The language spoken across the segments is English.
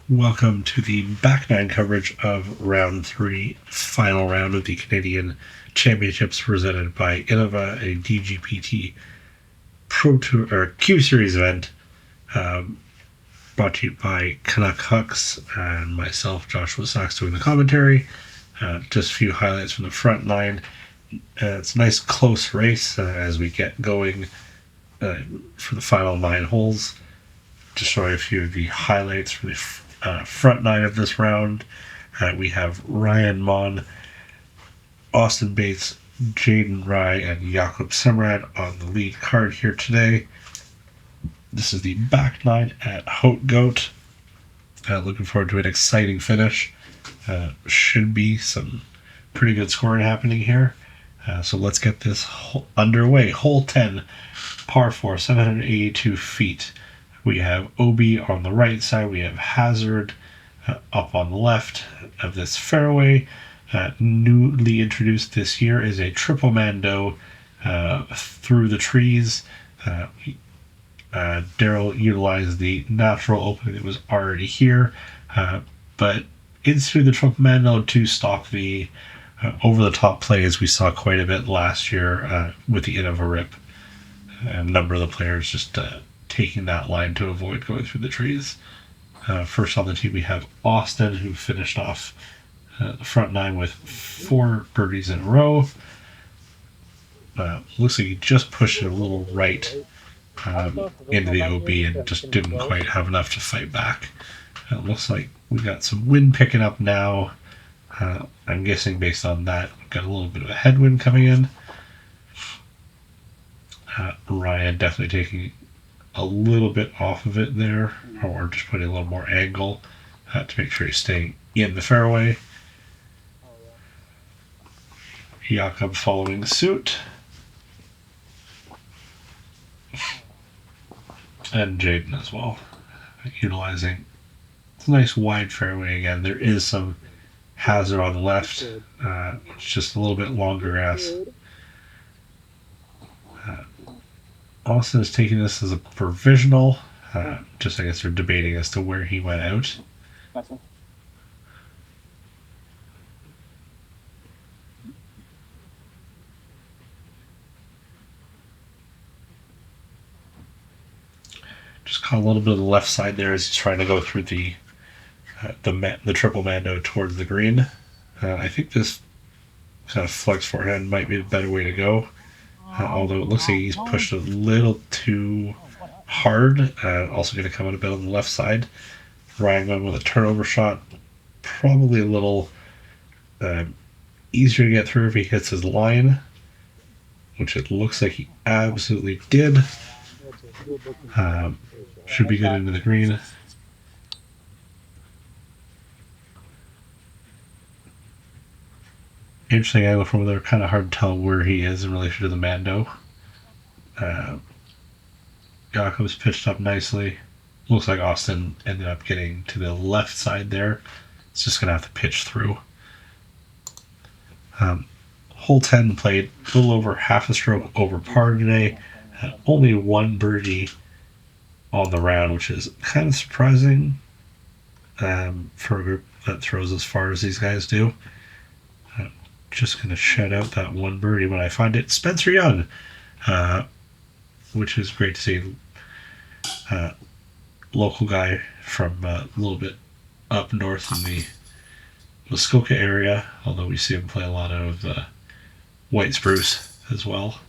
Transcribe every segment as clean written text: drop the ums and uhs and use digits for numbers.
Welcome to the back nine coverage of round 3, final round of the Canadian Championships presented by Innova, a DGPT Pro Tour or Q Series event brought to you by Canuck Hucks and myself, Joshua Sachs, doing the commentary. Just a few highlights from the front nine. It's a nice close race as we get going for the final 9 holes. Just showing a few of the highlights for the front nine of this round. We have Ryan Monn, Austen Bates, Jaden Rye, and Jakub Semerád on the lead card here today. This is the back nine at Haute. Looking forward to an exciting finish. Should be some pretty good scoring happening here. So let's get this underway. Hole 10, par 4, 782 feet. We have OB on the right side. We have Hazard up on the left of this fairway. Newly introduced this year is a triple mando through the trees. Daryl utilized the natural opening that was already here, but into the triple mando to stop the over-the-top plays we saw quite a bit last year with the Innova rip. A number of the players just taking that line to avoid going through the trees. First on the team we have Austen, who finished off the front nine with 4 birdies in a row. Looks like he just pushed it a little right into the OB and just didn't quite have enough to fight back. It looks like we got some wind picking up now. I'm guessing based on that, we've got a little bit of a headwind coming in. Ryan definitely taking a little bit off of it there, or just putting a little more angle to make sure he's staying in the fairway. Jakub following suit. And Jaden as well, utilizing it's a nice wide fairway again. There is some hazard on the left, it's just a little bit longer grass. Austin is taking this as a provisional. Just I guess they're debating as to where he went out. Just caught a little bit of the left side there as he's trying to go through the triple mando towards the green. I think this kind of flex forehand might be a better way to go. Although it looks like he's pushed a little too hard. Also going to come out a bit on the left side. Ryan going with a turnover shot. Probably a little easier to get through if he hits his line, which it looks like he absolutely did. Should be good into the green. Interesting angle from there. Kind of hard to tell where he is in relation to the mando. Jakub's pitched up nicely. Looks like Austen ended up getting to the left side there. It's just going to have to pitch through. Hole 10 played a little over half a stroke over par today. Only 1 birdie on the round, which is kind of surprising for a group that throws as far as these guys do. Just going to shout out that 1 birdie when I find it. Spencer Young, which is great to see. Local guy from a little bit up north in the Muskoka area, although we see him play a lot of white spruce as well.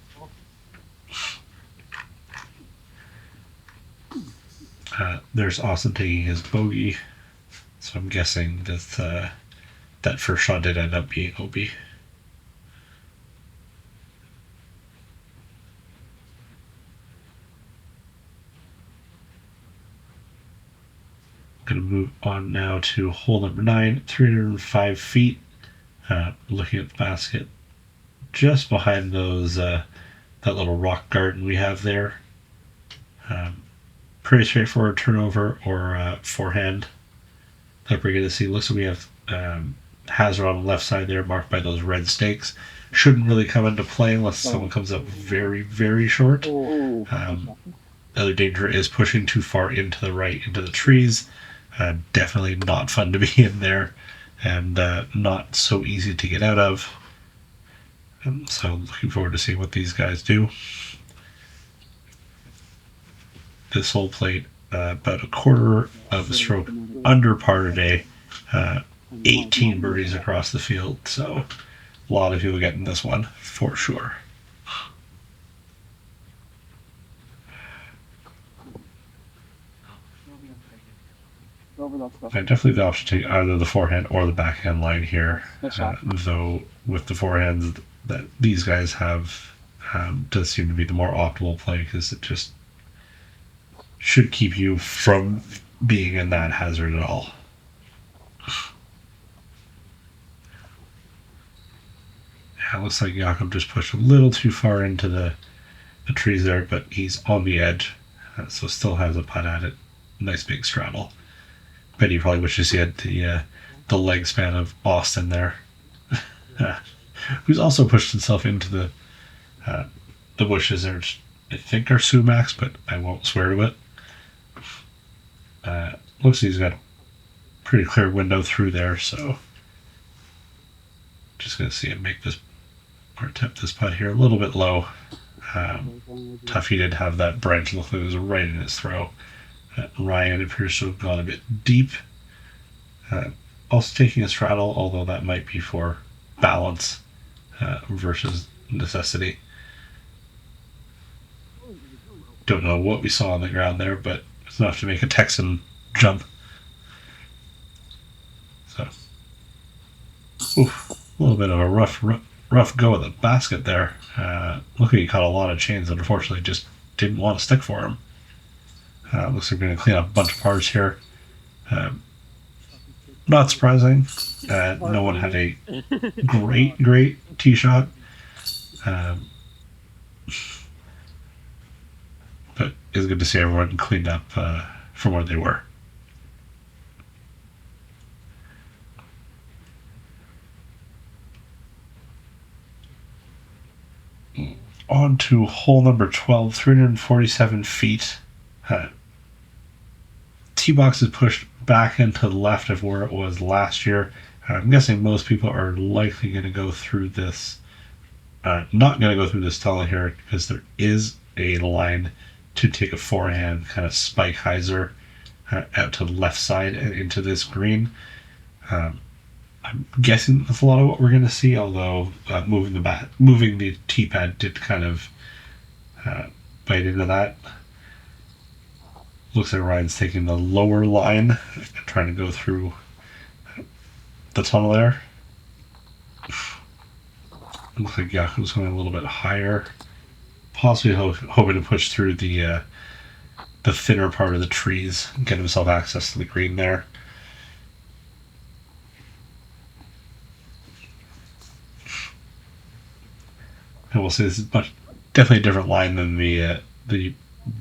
There's Austin taking his bogey, so I'm guessing that that first shot did end up being OB. Going to move on now to hole number 9, 305 feet. Looking at the basket just behind those that little rock garden we have there. Pretty straightforward turnover or forehand that we're going to see. Looks like we have hazard on the left side there marked by those red stakes. Shouldn't really come into play unless someone comes up very, very short. The other danger is pushing too far into the right, into the trees. Definitely not fun to be in there, and not so easy to get out of. So looking forward to seeing what these guys do. This hole played about a quarter of a stroke under par today. 18 birdies across the field, so a lot of people getting this one for sure. I definitely the option to take either the forehand or the backhand line here, though with the forehands that these guys have does seem to be the more optimal play because it just should keep you from being in that hazard at all. Yeah, it looks like Jakub just pushed a little too far into the trees there, but he's on the edge, so still has a putt at it. Nice big straddle. Bet he probably wishes he had the leg span of Austen there, who's also pushed himself into the bushes there. I think are sumacs, but I won't swear to it. Looks like he's got a pretty clear window through there, so just going to see him make this or tip this putt here a little bit low. Tough he did have that branch look like it was right in his throw. Ryan appears to have gone a bit deep. Also taking a straddle, although that might be for balance versus necessity. Don't know what we saw on the ground there, but it's enough to make a Texan jump. So, a little bit of a rough go at the basket there. Look like he caught a lot of chains that unfortunately just didn't want to stick for him. Looks like we're going to clean up a bunch of pars here. Not surprising. No one had a great tee shot. But it's good to see everyone cleaned up from where they were. On to hole number 12, 347 feet. Tee box is pushed back into the left of where it was last year. I'm guessing most people are likely going to go through this, not going to go through this tunnel here because there is a line to take a forehand kind of spike hyzer out to the left side and into this green. I'm guessing that's a lot of what we're going to see, although moving the tee pad did kind of bite into that. Looks like Ryan's taking the lower line and trying to go through the tunnel there. Looks like Jakub's going a little bit higher, possibly hoping to push through the thinner part of the trees and get himself access to the green there. And we'll see this is definitely a different line than the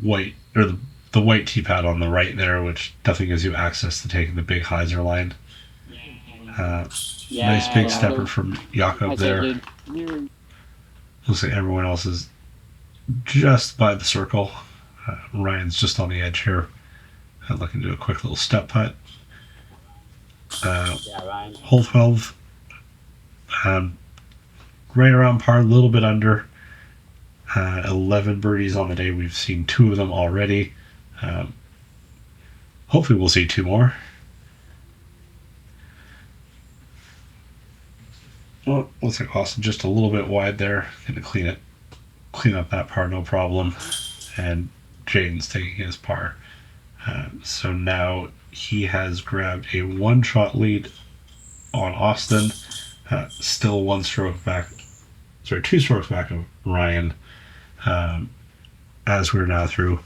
white or the white tee pad on the right there, which definitely gives you access to taking the big hyzer line. Nice big stepper from Jakub there. Looks like everyone else is just by the circle. Ryan's just on the edge here. Looking to do a quick little step putt. Hole 12. Right around par, a little bit under. 11 birdies on the day. We've seen 2 of them already. Hopefully we'll see 2 more. Well, looks like Austen just a little bit wide there. Gonna clean up that par, no problem. And Jaden's taking his par. So now he has grabbed a 1-shot lead on Austen. Still 2 strokes back of Ryan. As we're now through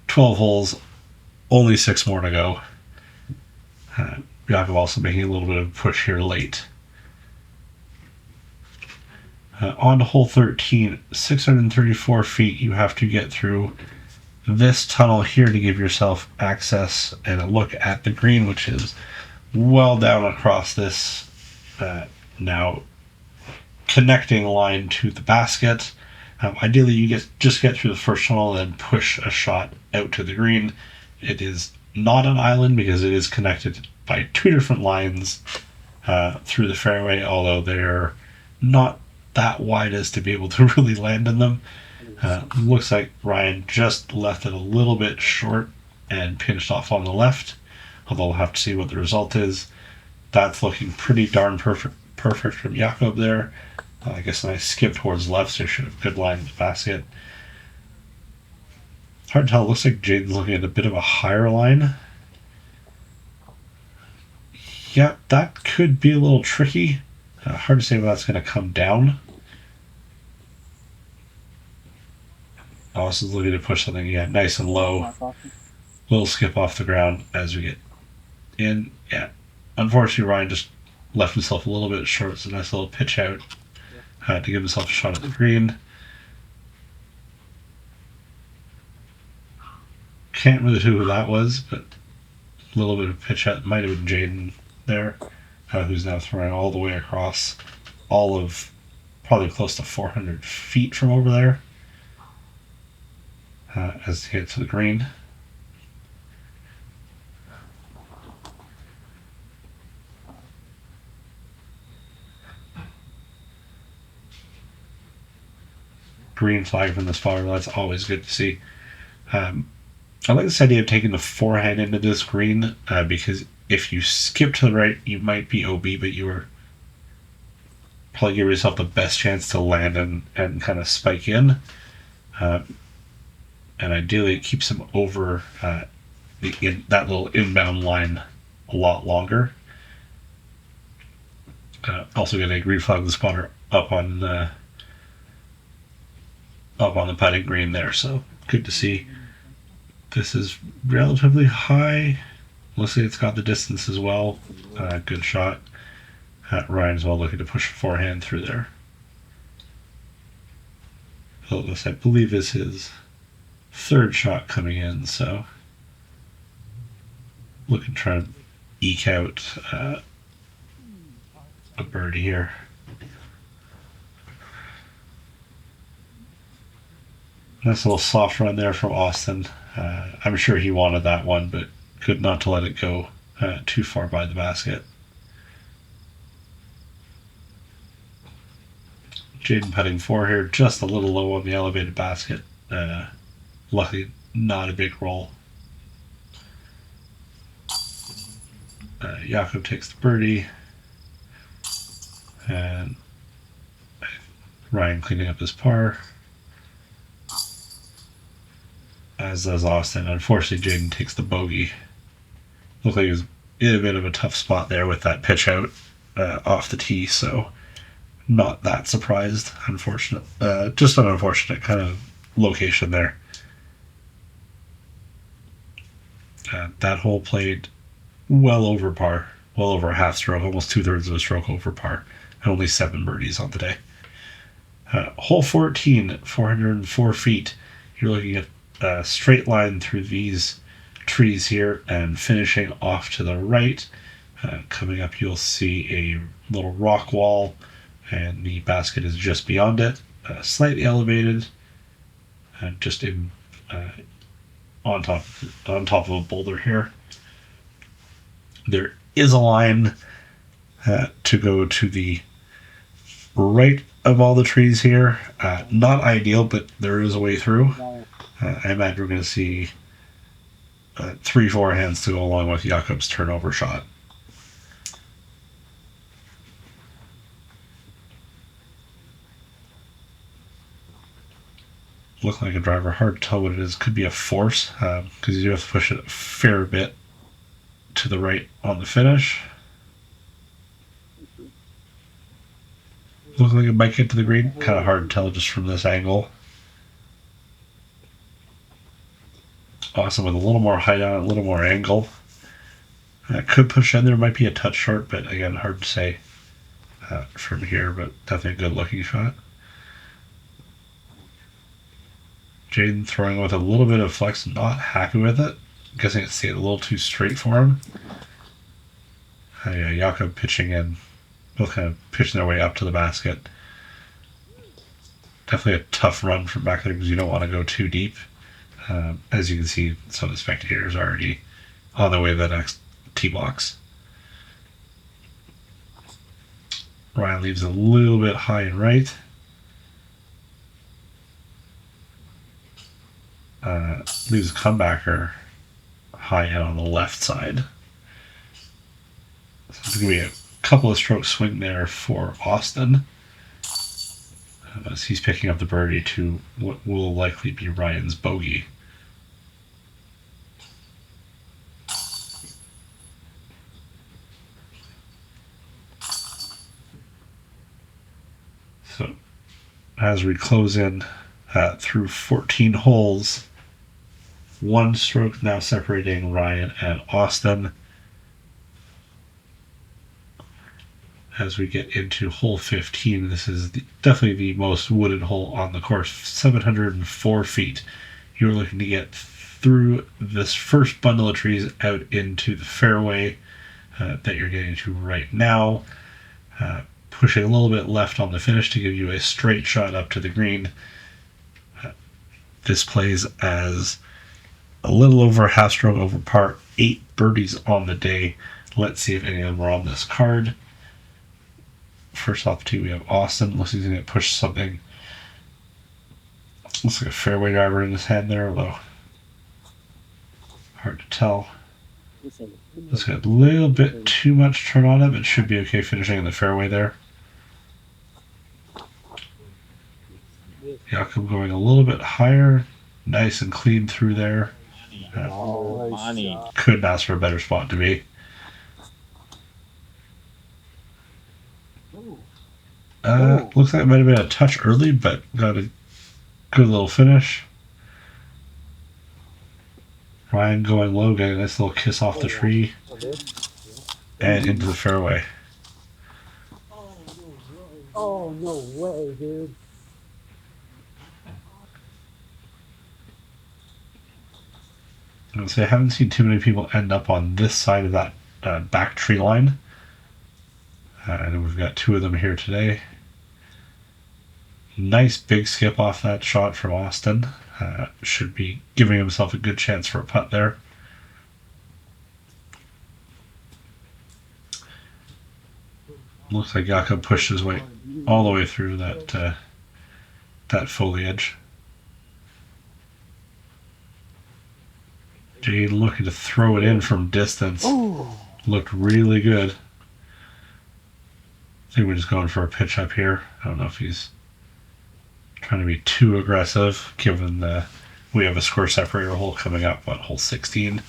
12 holes, only 6 more to go. Jakub also making a little bit of a push here late. On to hole 13, 634 feet. You have to get through this tunnel here to give yourself access and a look at the green, which is well down across this now connecting line to the basket. Ideally, you just get through the first tunnel and then push a shot out to the green. It is not an island because it is connected by two different lines through the fairway, although they're not that wide as to be able to really land in them. Looks like Ryan just left it a little bit short and pinched off on the left, although we'll have to see what the result is. That's looking pretty darn perfect from Jakub there. I guess a nice skip towards left, so should have a good line in the basket. Hard to tell. It looks like Jaden's looking at a bit of a higher line. Yeah, that could be a little tricky. Hard to say when that's going to come down. Austin's looking to push something, nice and low. Little skip off the ground as we get in. Yeah, unfortunately, Ryan just left himself a little bit short. It's a nice little pitch out to give himself a shot at the green. Can't really tell who that was, but a little bit of pitch out. Might have been Jaden there, who's now throwing all the way across all of probably close to 400 feet from over there as he hits the green. Green flag from the spotter, that's always good to see. I like this idea of taking the forehand into this green because if you skip to the right, you might be OB, but you are probably give yourself the best chance to land and kind of spike in. And ideally, it keeps him over that little inbound line a lot longer. Also, getting a green flag with the spotter up on the putting green there, so good to see. This is relatively high. Looks like it's got the distance as well. Good shot. Ryan's well looking to push forehand through there. So this, I believe, is his third shot coming in, so looking to try to eke out a birdie here. Nice little soft run there from Austen. I'm sure he wanted that one, but could not to let it go too far by the basket. Jaden putting 4 here, just a little low on the elevated basket. Luckily, not a big roll. Jakub takes the birdie. And Ryan cleaning up his par. As does Austen. Unfortunately, Jaden takes the bogey. Looked like he was in a bit of a tough spot there with that pitch out off the tee, so not that surprised. Unfortunate. Just an unfortunate kind of location there. That hole played well over par, well over a half stroke, almost 2/3 of a stroke over par, and only 7 birdies on the day. Hole 14, 404 feet. You're looking at a straight line through these trees here and finishing off to the right. Coming up, you'll see a little rock wall, and the basket is just beyond it, slightly elevated, just in on top of a boulder here. There is a line to go to the right of all the trees here. Not ideal, but there is a way through. I imagine we're going to see 3 forehands to go along with Jakub's turnover shot. Look like a driver. Hard to tell what it is. Could be a force because you do have to push it a fair bit to the right on the finish. Look like it might get to the green. Kind of hard to tell just from this angle. Awesome with a little more height on it, a little more angle. Could push in there. Might be a touch short, but again, hard to say from here, but definitely a good looking shot. Jaden throwing with a little bit of flex, not happy with it. I'm guessing it stayed a little too straight for him. Jakub pitching in. Both kind of pitching their way up to the basket. Definitely a tough run from back there because you don't want to go too deep. As you can see, some of the spectators already on the way to the next tee box. Ryan leaves a little bit high and right. Leaves a comebacker high and on the left side. So it's going to be a couple of stroke swing there for Austen, as he's picking up the birdie to what will likely be Ryan's bogey. So as we close in through 14 holes, one stroke now separating Ryan and Austen. As we get into hole 15, this is definitely the most wooded hole on the course, 704 feet. You're looking to get through this first bundle of trees out into the fairway that you're getting to right now, pushing a little bit left on the finish to give you a straight shot up to the green. This plays as a little over a half stroke over par, 8 birdies on the day. Let's see if any of them are on this card. First off the tee, we have Austen. Looks like he's going to push something. Looks like a fairway driver in his hand there, although hard to tell. Looks got a little bit too much turn on it, but should be okay finishing in the fairway there. Jakub going a little bit higher. Nice and clean through there. Couldn't ask for a better spot to be. Looks like it might have been a touch early, but got a good little finish. Ryan going low, getting a nice little kiss off the tree and into the fairway. Oh, no way, dude. So I haven't seen too many people end up on this side of that back tree line. And we've got 2 of them here today. Nice big skip off that shot from Austen. Should be giving himself a good chance for a putt there. Looks like Jakub pushed his way all the way through that foliage. Jaden looking to throw it in from distance. Looked really good. I think we're just going for a pitch up here. I don't know if he's trying to be too aggressive, given we have a score separator hole coming up on hole 16.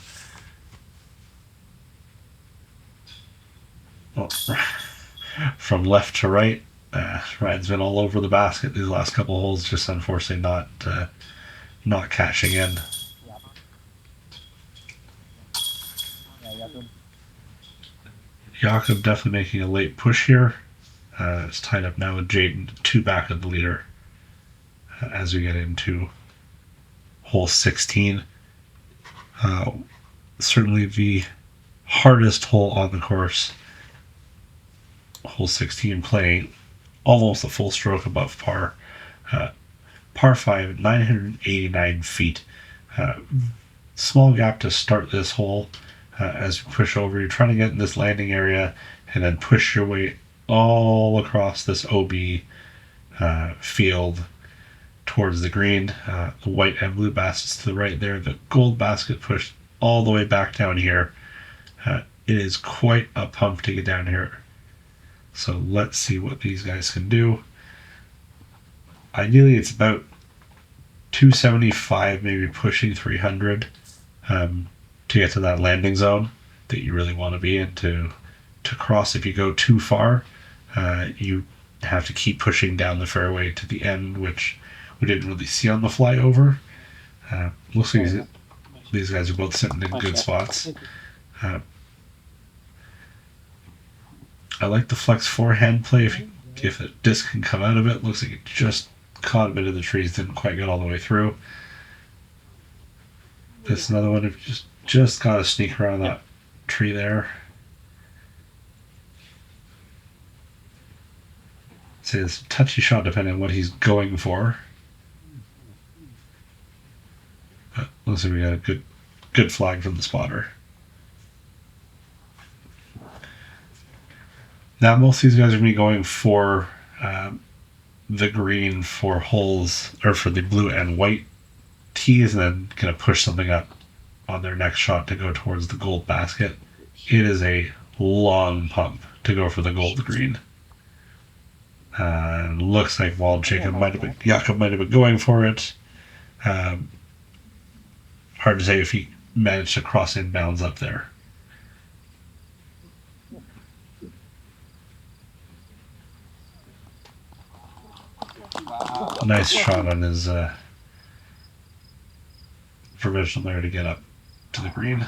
Oh, from left to right, Ryan's been all over the basket these last couple of holes, just unfortunately not cashing in. Jakub definitely making a late push here. It's tied up now with Jaden, 2 back of the leader as we get into hole 16. Certainly the hardest hole on the course. Hole 16 playing almost a full stroke above par. Par 5, 989 feet. Small gap to start this hole. As you push over, you're trying to get in this landing area and then push your way all across this OB field towards the green. The white and blue baskets to the right there. The gold basket pushed all the way back down here. It is quite a pump to get down here. So let's see what these guys can do. Ideally, it's about 275, maybe pushing 300 to get to that landing zone that you really want to be in to cross. If you go too far, you have to keep pushing down the fairway to the end, which we didn't really see on the flyover. Looks like these guys are both sitting in good spots. I like the flex forehand play. If a disc can come out of it, looks like it just caught a bit of the trees, didn't quite get all the way through. This is another one of just got to sneak around that tree there. So it's a touchy shot depending on what he's going for. But looks like we got a good flag from the spotter. Now most of these guys are going to be going for the green for holes, or for the blue and white tees, and then going to push something up on their next shot to go towards the gold basket. It is a long pump to go for the gold green. Looks like Jakub might have been going for it. Hard to say if he managed to cross inbounds up there. Nice shot on his provisional there to get up to the green.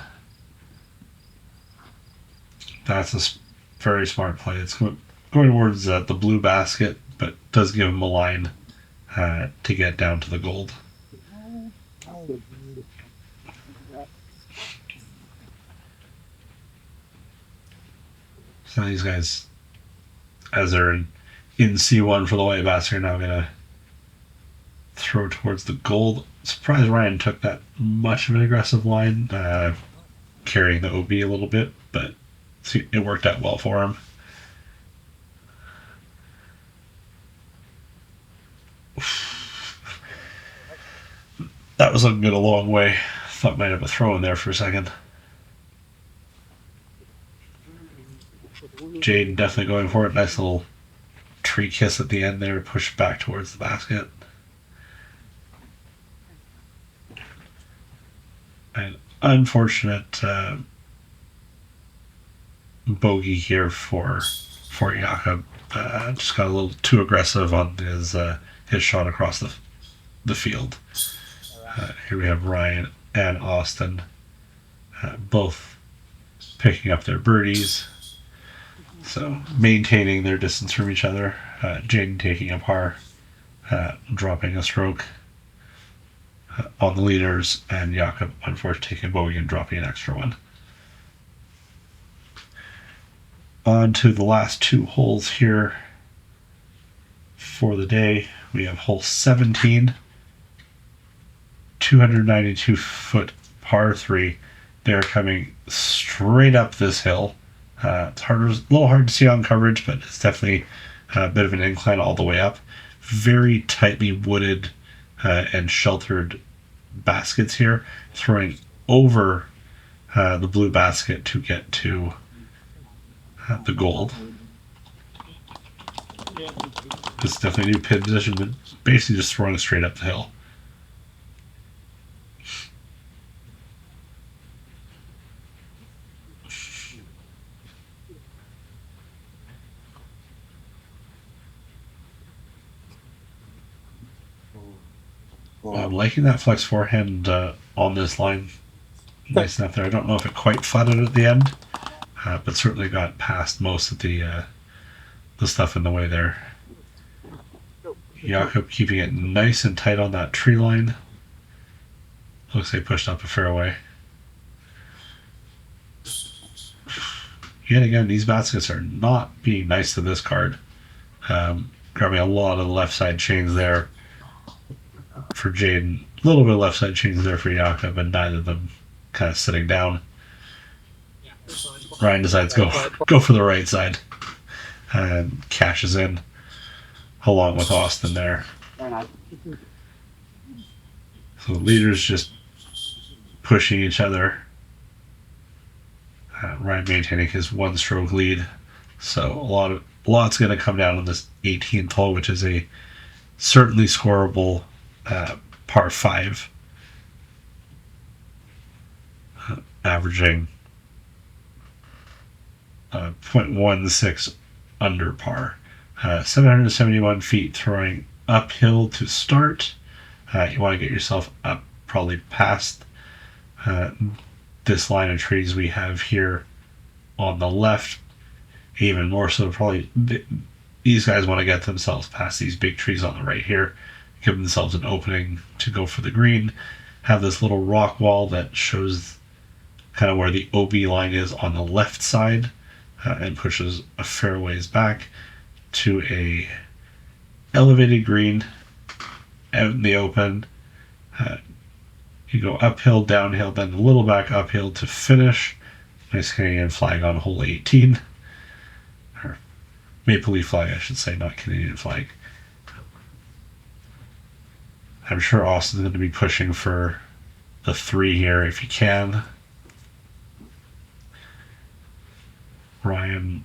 That's a very smart play. It's going towards the blue basket, but does give him a line to get down to the gold. So these guys, as they're in C1 for the white basket, are now going to throw towards the gold. Surprised Ryan took that much of an aggressive line, carrying the OB a little bit, but it worked out well for him. That was looking good a long way. Thought might have a throw in there for a second. Jaden definitely going for it. Nice little tree kiss at the end there, push back towards the basket. An unfortunate bogey here for Jakub. Just got a little too aggressive on his shot across the field. Here we have Ryan and Austen both picking up their birdies, so maintaining their distance from each other. Jaden taking a par, dropping a stroke on the leaders, and Jakub unfortunately taking a bogey and dropping an extra one. On to the last two holes here for the day. We have hole 17, 292 foot par 3. They're coming straight up this hill. It's a little hard to see on coverage, but it's definitely a bit of an incline all the way up. Very tightly wooded and sheltered baskets here, throwing over the blue basket to get to the gold. This is definitely a new pin position, but basically just throwing it straight up the hill. I'm liking that flex forehand on this line. Nice enough there. I don't know if it quite flatted at the end, but certainly got past most of the stuff in the way there. Jakub keeping it nice and tight on that tree line. Looks like pushed up a fairway. Yet again, these baskets are not being nice to this card. Grabbing a lot of the left side chains there for Jaden. A little bit of left side chains there for Jakub, and neither of them kind of sitting down. Ryan decides to go for the right side and cashes in along with Austen there. So the leaders just pushing each other. Ryan maintaining his one-stroke lead. So a lot's going to come down on this 18th hole, which is a certainly scoreable par 5, averaging 0.16 under par. 771 feet, throwing uphill to start. You want to get yourself up probably past this line of trees we have here on the left. Even more so, probably these guys want to get themselves past these big trees on the right here, give themselves an opening to go for the green. Have this little rock wall that shows kind of where the OB line is on the left side, and pushes a fair ways back to a elevated green out in the open. You go uphill, downhill, then a little back uphill to finish. Nice Canadian flag on hole 18. Or Maple Leaf flag, I should say, not Canadian flag. I'm sure Austin's going to be pushing for the 3 here if he can. Ryan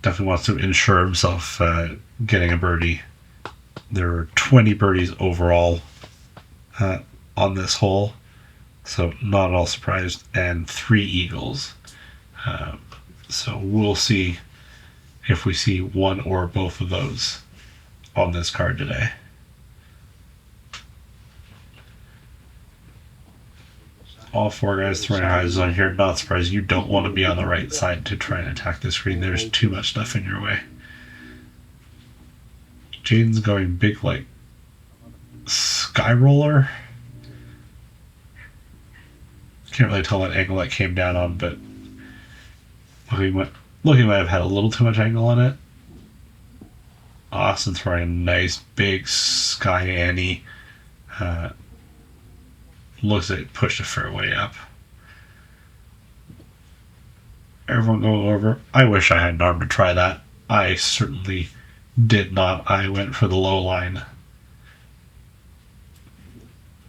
definitely wants to ensure himself getting a birdie. There are 20 birdies overall on this hole, so not at all surprised, and 3 eagles. So we'll see if we see one or both of those on this card today. All 4 guys throwing houses on here. Not surprised. You don't want to be on the right side to try and attack the screen. There's too much stuff in your way. Jaden's going big like sky roller. Can't really tell what angle that came down on, but looking might have had a little too much angle on it. Austin throwing a nice big sky Annie. Looks like it pushed the fairway up. Everyone going over. I wish I had an arm to try that. I certainly did not. I went for the low line.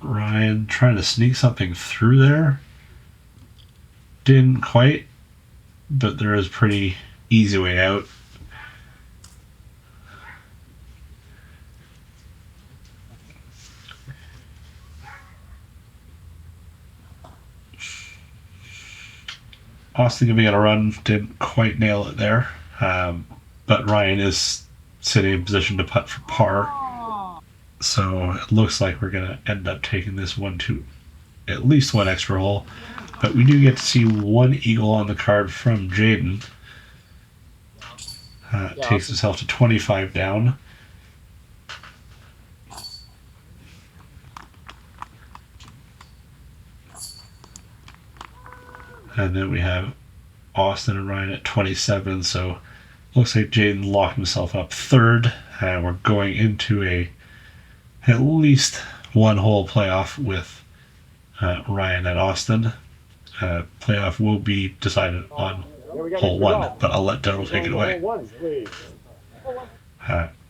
Ryan trying to sneak something through there. Didn't quite, but there is a pretty easy way out. Austin giving it a run, didn't quite nail it there, but Ryan is sitting in position to putt for par. So it looks like we're going to end up taking this one to at least one extra hole. But we do get to see 1 eagle on the card from Jaden. Takes himself to 25 down. And then we have Austin and Ryan at 27. So looks like Jaden locked himself up 3rd. And we're going into at least 1 hole playoff with Ryan and Austin. Playoff will be decided on hole 1, but I'll let Daryl take it away.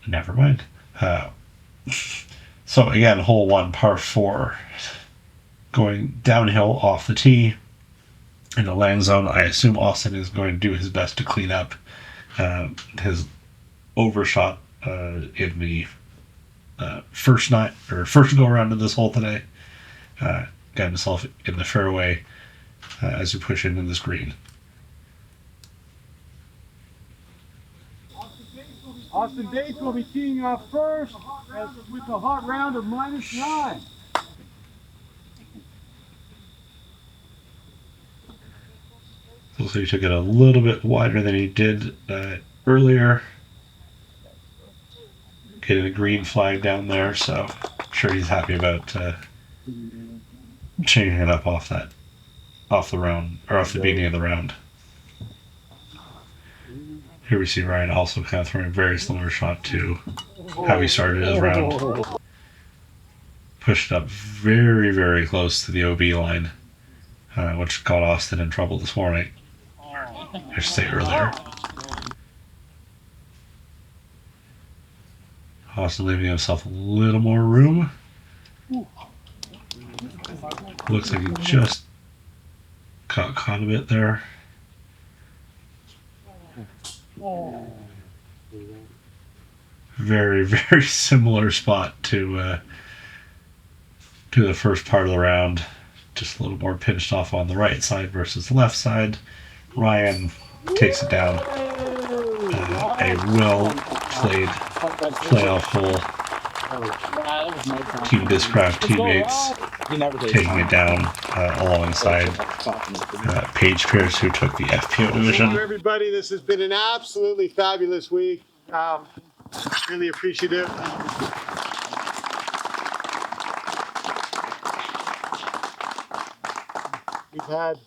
Never mind. So again, hole 1, par 4. Going downhill off the tee. In the land zone, I assume Austin is going to do his best to clean up his overshot in the first go around of this hole today. Got himself in the fairway as we push into this green. Austen Bates will be teeing off first with a hot round of -9. So he took it a little bit wider than he did earlier. Getting a green flag down there, so I'm sure he's happy about changing it up off the round, or off the beginning of the round. Here we see Ryan also kind of throwing a very similar shot to how he started his round. Pushed up very, very close to the OB line, which got Austin in trouble this morning. I should say earlier. Austin leaving himself a little more room. Looks like he just got caught a bit there. Very, very similar spot to the first part of the round. Just a little more pinched off on the right side versus the left side. Ryan takes it down. A well-played playoff hole. Team Discraft teammates taking it down alongside Paige Pierce, who took the FPO division. Everybody, this has been an absolutely fabulous week. Really appreciative. We've had,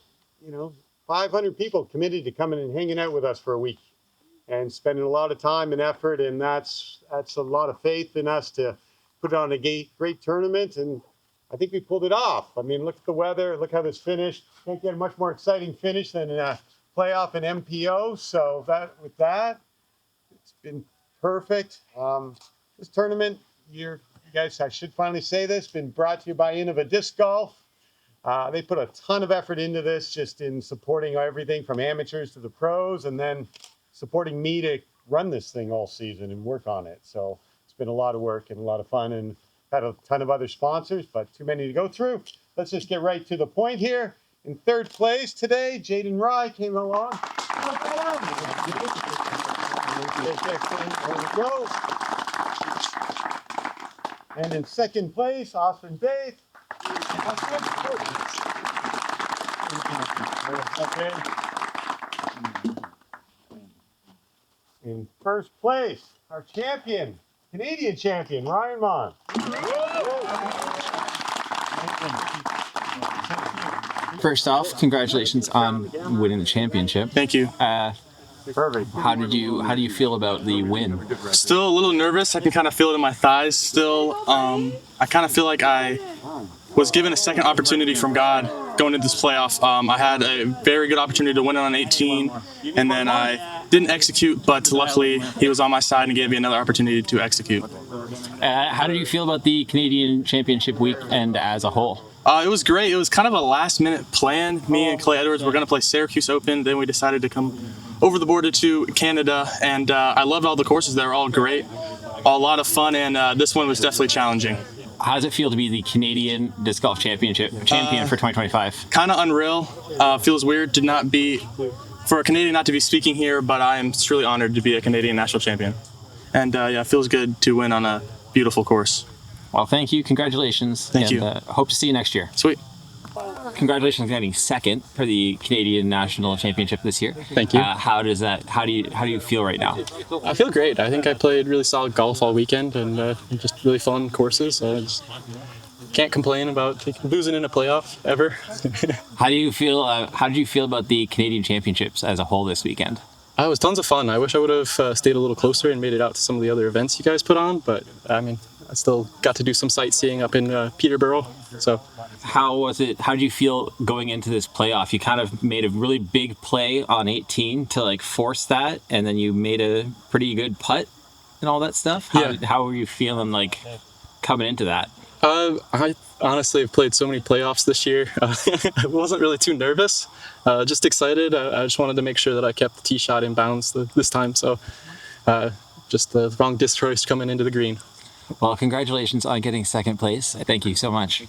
500 people committed to coming and hanging out with us for a week and spending a lot of time and effort, and that's a lot of faith in us to put on a great tournament, and I think we pulled it off. I mean, look at the weather, look how this finished. Can't get a much more exciting finish than a playoff in MPO. So with that, It's been perfect. This tournament, you guys, I should finally say this, been brought to you by Innova Disc Golf. They put a ton of effort into this, just in supporting everything from amateurs to the pros, and then supporting me to run this thing all season and work on it. So it's been a lot of work and a lot of fun, and had a ton of other sponsors, but too many to go through. Let's just get right to the point here. In third place today, Jaden Rye came along. There we go. And in second place, Austen Bates. In first place, our champion, Canadian champion, Monn. First off, congratulations on winning the championship. Thank you. Perfect. How do you feel about the win? Still a little nervous. I can kind of feel it in my thighs still. I kind of feel like I was given a second opportunity from God going into this playoff. I had a very good opportunity to win it on 18, and then I didn't execute, but luckily he was on my side and gave me another opportunity to execute. How did you feel about the Canadian Championship weekend as a whole? It was great. It was kind of a last-minute plan. Me and Clay Edwards were going to play Syracuse Open. Then we decided to come over the border to Canada, and I loved all the courses. They were all great, a lot of fun, and this one was definitely challenging. How does it feel to be the Canadian Disc Golf champion for 2025? Kind of unreal. Feels weird to not be, for a Canadian not to be speaking here, but I am truly honored to be a Canadian national champion. And yeah, it feels good to win on a beautiful course. Well, thank you. Congratulations. Thank you. Hope to see you next year. Sweet. Congratulations on getting second for the Canadian National Championship this year. Thank you. How do you feel right now? I feel great. I think I played really solid golf all weekend and just really fun courses. I just can't complain about losing in a playoff ever. How do you feel? How did you feel about the Canadian Championships as a whole this weekend? It was tons of fun. I wish I would have stayed a little closer and made it out to some of the other events you guys put on, but I mean, I still got to do some sightseeing up in Peterborough. So, how was it? How did you feel going into this playoff? You kind of made a really big play on 18 to like force that, and then you made a pretty good putt and all that stuff. How were you feeling like coming into that? I honestly have played so many playoffs this year. I wasn't really too nervous, just excited. I just wanted to make sure that I kept the tee shot in bounds this time. So just the wrong disc choice coming into the green. Well, congratulations on getting second place. Thank you so much.